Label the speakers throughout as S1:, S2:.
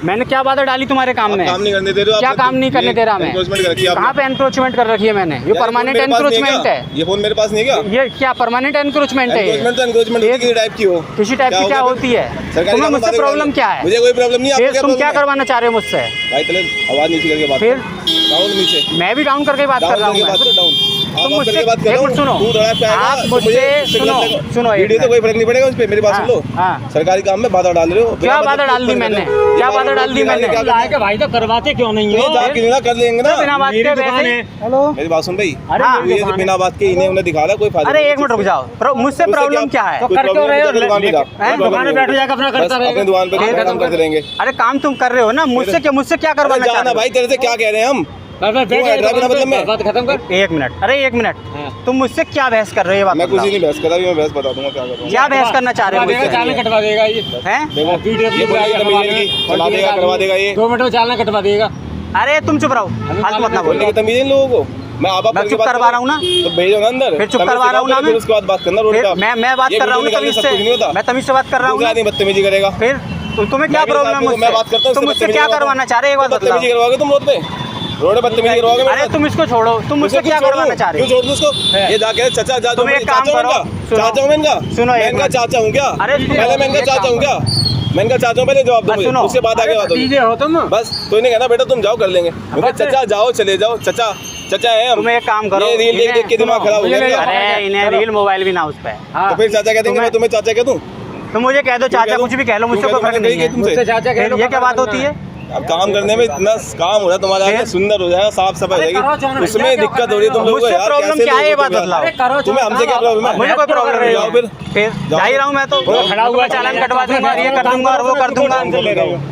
S1: मैंने क्या बाधा डाली तुम्हारे काम में?
S2: काम नहीं करने दे रहे हो।
S1: क्या काम नहीं करने दे रहा मैं? कहाँ पे एनक्रोचमेंट कर रखी है मैंने? ये परमानेंट एनक्रोचमेंट है।
S2: ये फोन मेरे पास नहीं है क्या?
S1: ये क्या परमानेंट एनक्रोचमेंट है?
S2: एनक्रोचमेंट किसी टाइप की हो,
S1: किसी टाइप की क्या होती है? तुम्हें मुझसे प्रॉब्लम क्या है?
S2: मुझे कोई प्रॉब्लम नहीं है।
S1: तुम क्या करवाना चाह रहे हो मुझसे?
S2: भाई पहले आवाज नीचे करके बात।
S1: फिर
S2: डाउन नीचे,
S1: मैं भी डाउन करके बात कर रहा हूँ। तुम मुझसे एक मिनट सुनो, आप मुझसे सुनो,
S2: वीडियो तो कोई फर्क नहीं पड़ेगा उस पे, मेरी बात सुन लो। सरकारी काम में बाधा डाल रहे हो।
S1: क्या बाधा डाल दी मैंने? क्या बाधा डाल दी मैंने?
S3: भाई तो करवाते क्यों नहीं हो?
S2: कर लेंगे ना
S1: बिना बात के वैसे। हेलो,
S2: मेरी बात सुन भाई।
S1: अरे
S2: ये बिना बात के इन्हें उन्हें दिखा रहा कोई फायदा।
S1: अरे एक मिनट रुक जाओ, मुझसे प्रॉब्लम क्या है?
S3: कर क्यों रहे हो?
S2: दुकान
S3: में बैठ जाकर अपना करता रहेगा।
S2: अपनी दुकान पे काम करते रहेंगे।
S1: अरे काम तुम कर रहे हो ना, मुझसे क्या करवाना चाह रहे हो?
S2: भाई तेरे से क्या कह रहे हैं हम?
S3: बात खत्म कर।
S1: एक मिनट, अरे एक मिनट, तुम मुझसे क्या बहस कर रहे हो? ये बात
S2: मैं कुछ नहीं बहस कर रहा, मैं बहस बता दूंगा क्या कर रहा हूं।
S1: क्या बहस करना चाह रहे हो मुझसे?
S3: चालान कटवा देगा ये
S1: हैं?
S2: चला देगा, करवा देगा ये
S3: 2 मिनट में चालान कटवा देगा।
S1: अरे तुम चुप रहो, फालतू मत ना बोलो।
S2: तमीज इन लोगों को मैं
S1: चुप करवा रहा हूँ ना,
S2: तो भेजो ना अंदर।
S1: फिर चुप करवा रहा हूँ ना,
S2: फिर उसके बाद बात करना।
S1: मैं बात कर रहा हूँ तमीज से, मैं तमीज से बात कर रहा हूँ।
S2: बदतमीजी करेगा
S1: फिर तुम्हें क्या प्रॉब्लम है?
S2: मैं बात करता हूँ,
S1: तुम मुझसे क्या करवाना चाह रहे हो?
S2: बदतमीजी करवाओगे तुम रोड पे? रोड पे बदतमीजी करवाओगे?
S1: अरे तुम इसको छोड़ो, तुम मुझसे क्या करवाना चाह रहे हो?
S2: क्यों छोड़ दूं उसको? ये जाके चाचा जा,
S1: तुम एक काम करो,
S2: चाचा हूं मैं इनका।
S1: सुनो,
S2: मैं इनका चाचा हूं क्या?
S1: अरे
S2: पहले मैं इनका चाचा हूं क्या? मैं इनका चाचा हूं, पहले जवाब दो मुझे, उसके बाद आगे बात होगी।
S3: चीजें हो तुम
S2: बस तो इन्हें कहना बेटा तुम जाओ कर लेंगे। चाचा जाओ, चले जाओ, चाचा चाचा है हम।
S1: तुम एक काम करो,
S2: ये रील देख के दिमाग खराब हो जाएगा।
S1: अरे इन्हें रील मोबाइल भी ना उस पे,
S2: तो फिर चाचा कह देंगे मैं तुम्हें चाचा कह दूं?
S1: तुम मुझे कह दो चाचा, कुछ भी कह लो, मुझसे कोई फर्क नहीं है।
S2: तुमसे
S3: चाचा कह लो,
S1: ये क्या बात होती है?
S2: अब काम करने में इतना काम हो रहा है तुम्हारा, सुंदर हो जाएगा, साफ सफाई हो जाएगी, उसमें दिक्कत हो रही है तुम लोगों को यार।
S1: प्रॉब्लम क्या है ये बात बतलाओ।
S2: तुम्हें हमसे क्या प्रॉब्लम है?
S1: मुझे कोई प्रॉब्लम नहीं है। फिर जा ही रहा हूँ मैं तो, खड़ा हुआ चालान कटवा दूंगा, ये कर दूंगा और वो कर दूंगा।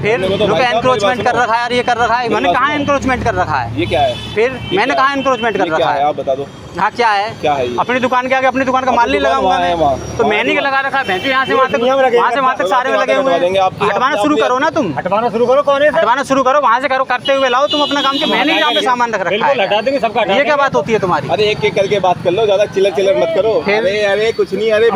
S1: फिर एनक्रोचमेंट कर रखा है यार, ये कर रखा है। मैंने कहाँ एनक्रोचमेंट कर रखा है?
S2: ये क्या है?
S1: फिर मैंने कहाँ एनक्रोचमेंट कर रखा है?
S2: आप बता दो।
S1: हाँ क्या है?
S2: क्या है?
S1: अपनी दुकान के आगे अपनी दुकान का माल नहीं लगाऊंगा मैं, तो मैंने लगा रखा है। भैंस यहाँ से वहाँ तक सारे में लगे हुए हैं। हटवाना शुरू करो ना तुम,
S3: हटवाना शुरू करो। कौन है?
S1: हटवाना शुरू करो, वहाँ से करो, करते हुए लाओ तुम अपना काम के। मैंने यहाँ पे सामान रख रखा है,
S3: हटा देंगे सबका।
S1: ये क्या बात होती है तुम्हारी?
S2: अरे एक एक करके बात कर लो, ज्यादा चिल्लर चिल्लर मत करो। अरे कुछ नहीं, अरे फिर